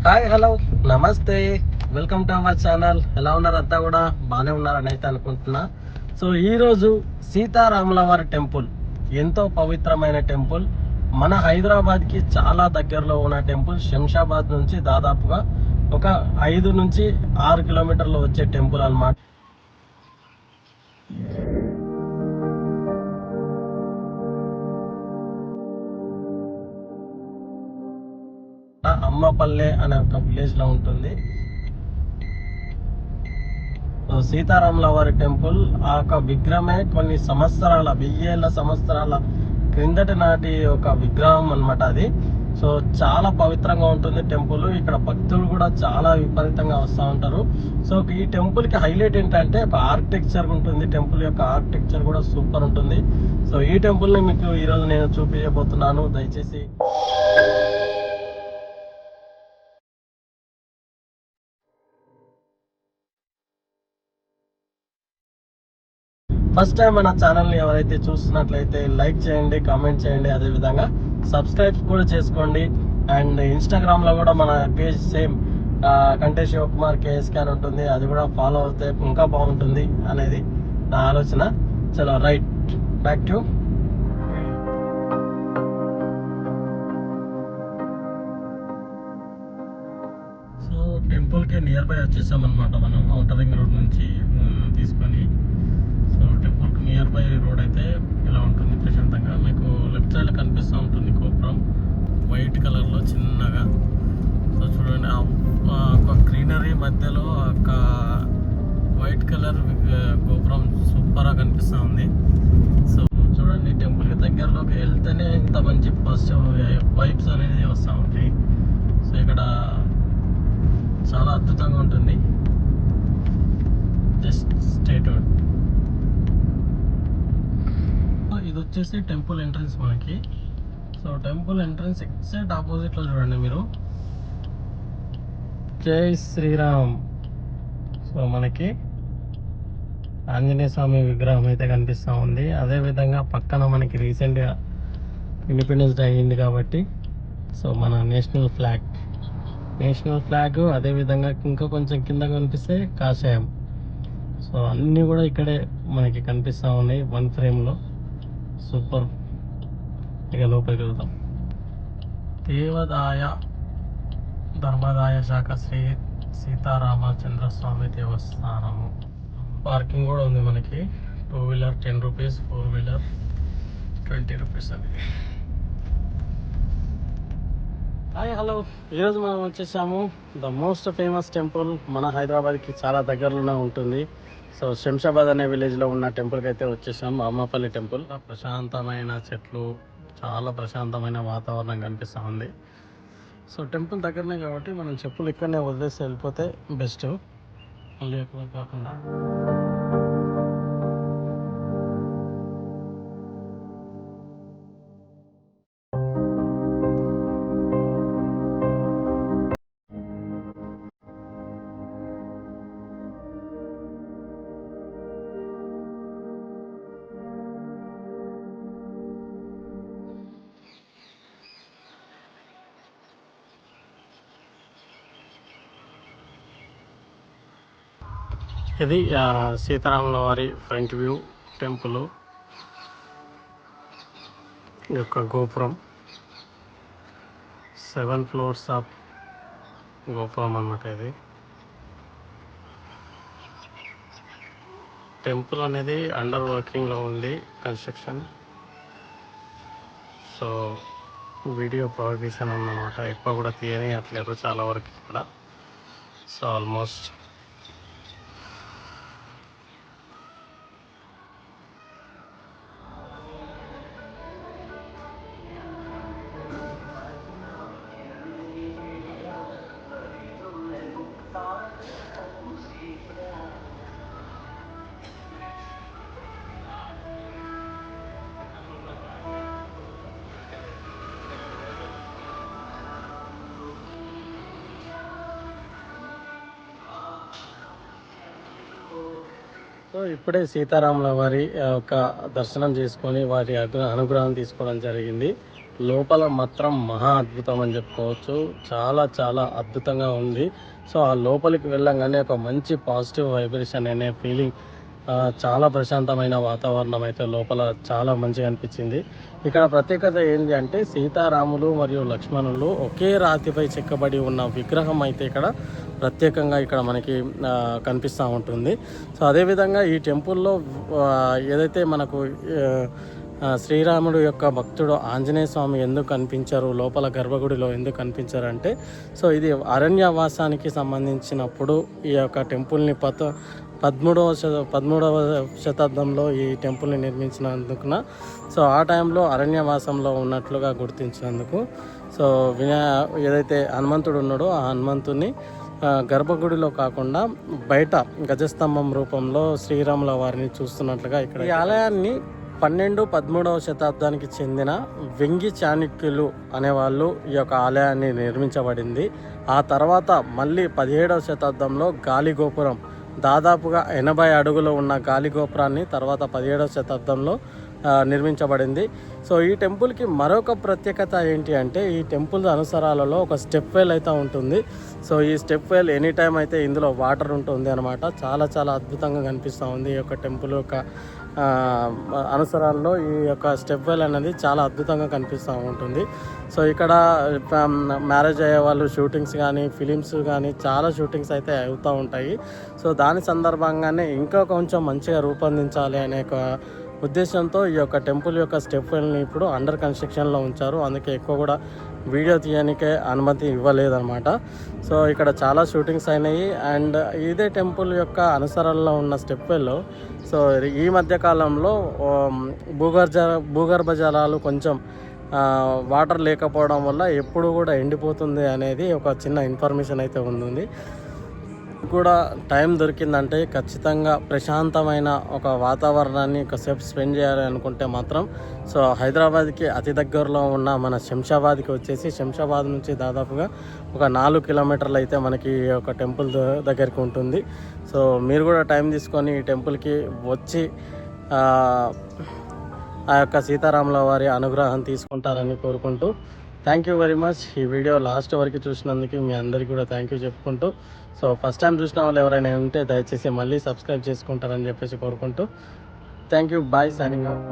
Hi hello నమస్తే, welcome to our channel. ఎలా ఉన్నారు? అంతా కూడా బాగానే ఉన్నారని అయితే అనుకుంటున్నా. సో ఈరోజు సీతారాముల వారి టెంపుల్ ఎంతో పవిత్రమైన టెంపుల్, మన హైదరాబాద్కి చాలా దగ్గరలో ఉన్న టెంపుల్. శంషాబాద్ నుంచి దాదాపుగా ఒక 5 నుంచి 6 కిలోమీటర్లు వచ్చే టెంపుల్ అన్నమాట. అమ్మపల్లె అనే ఒక విలేజ్ లో ఉంటుంది. సీతారాముల వారి టెంపుల్ ఆ యొక్క విగ్రహమే కొన్ని సంవత్సరాల 1000 సంవత్సరాల క్రిందటి నాటి ఒక విగ్రహం అన్నమాట అది. సో చాలా పవిత్రంగా ఉంటుంది టెంపుల్. ఇక్కడ భక్తులు కూడా చాలా విపరీతంగా వస్తూ ఉంటారు. సో ఈ టెంపుల్ కి హైలైట్ ఏంటంటే ఒక ఆర్కిటెక్చర్ ఉంటుంది. టెంపుల్ యొక్క ఆర్కిటెక్చర్ కూడా సూపర్ ఉంటుంది. సో ఈ టెంపుల్ ని మీకు ఈరోజు నేను చూపించబోతున్నాను. దయచేసి ఫస్ట్ టైం మన ఛానల్ని ఎవరైతే చూస్తున్నట్లయితే లైక్ చేయండి, కామెంట్ చేయండి, అదేవిధంగా సబ్స్క్రైబ్ కూడా చేసుకోండి. అండ్ ఇన్స్టాగ్రామ్లో కూడా మన పేజ్ సేమ్ కంటే శివకుమార్ కేఎస్కే అని ఉంటుంది. అది కూడా ఫాలో అవుతే ఇంకా బాగుంటుంది అనేది నా ఆలోచన. చలో రైట్ బ్యాక్ టు సో టెంపుల్కి నియర్ బై వచ్చేసాం అనమాట. మనం ఔటర్ రింగ్ రోడ్ నుంచి తీసుకొని సో టెంపుల్కి నియర్ బై రోడ్ అయితే ఇలా ఉంటుంది. ప్రశాంతంగా మీకు లెఫ్ట్ సైడ్లో కనిపిస్తూ ఉంటుంది గోపురం వైట్ కలర్లో చిన్నగా. సో చూడండి ఒక గ్రీనరీ మధ్యలో ఒక వైట్ కలర్ గోపురం సూపర్గా కనిపిస్తూ ఉంది. సో చూడండి టెంపుల్కి దగ్గరలోకి వెళ్తేనే ఇంత మంచి పాజిటివ్ వైబ్స్ అనేది వస్తూ ఉంటాయి. సో ఇక్కడ చాలా అద్భుతంగా ఉంటుంది. జస్ట్ స్టేట్ ఇది వచ్చేసి టెంపుల్ ఎంట్రన్స్ మనకి. సో టెంపుల్ ఎంట్రన్స్ ఎగ్జాక్ట్ ఆపోజిట్లో చూడండి మీరు జై శ్రీరామ్. సో మనకి ఆంజనేయ స్వామి విగ్రహం అయితే కనిపిస్తూ ఉంది. అదేవిధంగా పక్కన మనకి రీసెంట్గా ఇండిపెండెన్స్ డే అయ్యింది కాబట్టి సో మన నేషనల్ ఫ్లాగ్ అదేవిధంగా ఇంకా కొంచెం కింద కనిపిస్తే కాషాయం. సో అన్నీ కూడా ఇక్కడే మనకి కనిపిస్తూ ఉన్నాయి వన్ ఫ్రేమ్లో. సూపర్. ఇక లోపలికి వెళ్తాం. దేవాదాయ ధర్మాదాయ శాఖ శ్రీ సీతారామచంద్రస్వామి దేవస్థానము. పార్కింగ్ కూడా ఉంది మనకి. 2 వీలర్ 10 రూపీస్, 4 వీలర్ 20 రూపీస్ అని. హాయ్ హలో, ఈరోజు మనం వచ్చేసాము ద మోస్ట్ ఫేమస్ టెంపుల్, మన హైదరాబాద్కి చాలా దగ్గరలోనే ఉంటుంది. సో శంషాబాద్ అనే విలేజ్లో ఉన్న టెంపుల్కి అయితే వచ్చేసాము. అమ్మపల్లి టెంపుల్. ప్రశాంతమైన చెట్లు, చాలా ప్రశాంతమైన వాతావరణం కనిపిస్తూ ఉంది. సో టెంపుల్ దగ్గరనే కాబట్టి మనం చెప్పులు ఇక్కడనే వదిలేసి వెళ్ళిపోతే బెస్ట్, మళ్ళీ ఎక్కువ కాకుండా. ఇది సీతారాముల వారి ఫ్రంట్ వ్యూ టెంపుల్ యొక్క గోపురం. 7 ఫ్లోర్స్ ఆఫ్ గోపురం అన్నమాట ఇది. టెంపుల్ అనేది అండర్ వర్కింగ్లో ఉంది, కన్స్ట్రక్షన్. సో వీడియో ప్రొహిబిషన్ అన్నమాట, ఎక్కువ కూడా తీయనియట్లేదు చాలా వరకు ఇక్కడ. సో ఆల్మోస్ట్ సో ఇప్పుడే సీతారాముల వారి ఒక దర్శనం చేసుకొని వారి అనుగ్రహం తీసుకోవడం జరిగింది. లోపల మాత్రం మహా అద్భుతం అని చెప్పుకోవచ్చు. చాలా చాలా అద్భుతంగా ఉంది. సో ఆ లోపలికి వెళ్ళంగానే ఒక మంచి పాజిటివ్ వైబ్రేషన్ అనే ఫీలింగ్, చాలా ప్రశాంతమైన వాతావరణం అయితే లోపల చాలా మంచిగా అనిపించింది. ఇక్కడ ప్రత్యేకత ఏంటి అంటే సీతారాములు మరియు లక్ష్మణులు ఒకే రాతిపై చెక్కబడి ఉన్న విగ్రహం అయితే ఇక్కడ ప్రత్యేకంగా ఇక్కడ మనకి కనిపిస్తూ ఉంటుంది. సో అదేవిధంగా ఈ టెంపుల్లో ఏదైతే మనకు శ్రీరాముడు యొక్క భక్తుడు ఆంజనేయ స్వామి ఎందుకు కనిపించారు, లోపల గర్భగుడిలో ఎందుకు కనిపించారు అంటే, సో ఇది అరణ్యవాసానికి సంబంధించినప్పుడు ఈ యొక్క టెంపుల్ని 13వ శతాబ్దంలో ఈ టెంపుల్ని నిర్మించినందుకున, సో ఆ టైంలో అరణ్యవాసంలో ఉన్నట్లుగా గుర్తించినందుకు, సో ఏదైతే హనుమంతుడు ఉన్నాడో ఆ హనుమంతుని గర్భగుడిలో కాకుండా బయట గజస్తంభం రూపంలో శ్రీరాముల వారిని చూస్తున్నట్లుగా ఇక్కడ ఈ ఆలయాన్ని 12-13వ శతాబ్దానికి చెందిన వెంగి చాణక్యులు అనేవాళ్ళు ఈ యొక్క ఆలయాన్ని నిర్మించబడింది. ఆ తర్వాత మళ్ళీ 17వ శతాబ్దంలో గాలిగోపురం, దాదాపుగా 80 అడుగులు ఉన్న గాలిగోపురాన్ని తర్వాత 17వ శతాబ్దంలో నిర్మించబడింది. సో ఈ టెంపుల్కి మరొక ప్రత్యేకత ఏంటి అంటే ఈ టెంపుల్ అనుసరాలలో ఒక స్టెప్ వెల్ అయితే ఉంటుంది. సో ఈ స్టెప్ వెల్ ఎనీ టైం అయితే ఇందులో వాటర్ ఉంటుంది అనమాట. చాలా చాలా అద్భుతంగా కనిపిస్తూ ఉంది. ఈ యొక్క టెంపుల్ యొక్క అనుసరాల్లో ఈ యొక్క స్టెప్ వెల్ అనేది చాలా అద్భుతంగా కనిపిస్తూ ఉంటుంది. సో ఇక్కడ మ్యారేజ్ అయ్యే వాళ్ళు షూటింగ్స్ కానీ ఫిలిమ్స్ కానీ చాలా షూటింగ్స్ అయితే అవుతూ ఉంటాయి. సో దాని సందర్భంగానే ఇంకా కొంచెం మంచిగా రూపొందించాలి అనే ఒక ఉద్దేశంతో ఈ యొక్క టెంపుల్ యొక్క స్టెప్ వెల్ని ఇప్పుడు అండర్ కన్స్ట్రక్షన్లో ఉంచారు. అందుకే ఎక్కువ కూడా వీడియో తీయడానికే అనుమతి ఇవ్వలేదన్నమాట. సో ఇక్కడ చాలా షూటింగ్స్ అయినాయి. అండ్ ఇదే టెంపుల్ యొక్క అనుసరణలో ఉన్న స్టెప్ వెల్లో సో ఈ మధ్యకాలంలో భూగర్భ జలాలు కొంచెం వాటర్ లేకపోవడం వల్ల ఎప్పుడు కూడా ఎండిపోతుంది అనేది ఒక చిన్న ఇన్ఫర్మేషన్ అయితే ఉంది. కూడా టైం దొరికిందంటే ఖచ్చితంగా ప్రశాంతమైన ఒక వాతావరణాన్ని ఒకసేపు స్పెండ్ చేయాలి అనుకుంటే మాత్రం సో హైదరాబాద్కి అతి దగ్గరలో ఉన్న మన శంషాబాద్కి వచ్చేసి, శంషాబాద్ నుంచి దాదాపుగా ఒక 4 కిలోమీటర్లు అయితే మనకి ఒక టెంపుల్ దగ్గరికి ఉంటుంది. సో మీరు కూడా టైం తీసుకొని ఈ టెంపుల్కి వచ్చి ఆ యొక్క సీతారాముల వారి అనుగ్రహం తీసుకుంటారని కోరుకుంటూ థ్యాంక్ యూ వెరీ మచ్. ఈ వీడియో లాస్ట్ వరకు చూసినందుకు మీ అందరికీ కూడా థ్యాంక్ యూ చెప్పుకుంటూ, సో ఫస్ట్ టైం చూసిన వాళ్ళు ఎవరైనా ఉంటే దయచేసి మళ్ళీ సబ్స్క్రైబ్ చేసుకుంటారని చెప్పేసి కోరుకుంటూ thank you. Bye, signing of.